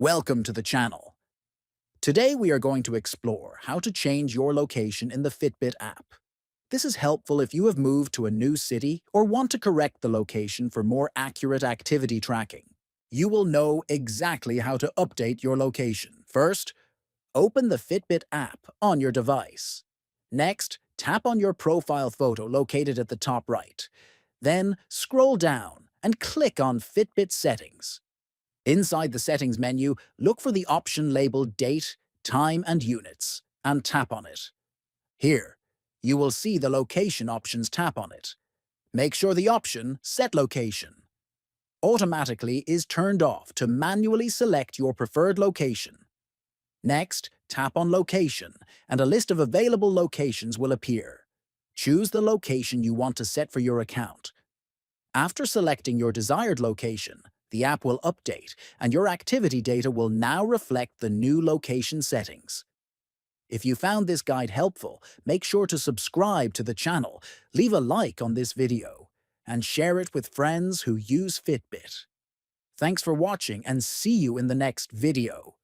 Welcome to the channel. Today we are going to explore how to change your location in the Fitbit app. This is helpful if you have moved to a new city or want to correct the location for more accurate activity tracking. You will know exactly how to update your location. First, open the Fitbit app on your device. Next, tap on your profile photo located at the top right. Then, scroll down and click on Fitbit Settings. Inside the Settings menu, look for the option labeled Date, Time and Units, and tap on it. Here, you will see the Location options. Tap on it. Make sure the option Set Location automatically is turned off to manually select your preferred location. Next, tap on Location, and a list of available locations will appear. Choose the location you want to set for your account. After selecting your desired location, the app will update, and your activity data will now reflect the new location settings. If you found this guide helpful, make sure to subscribe to the channel, leave a like on this video, and share it with friends who use Fitbit. Thanks for watching and see you in the next video.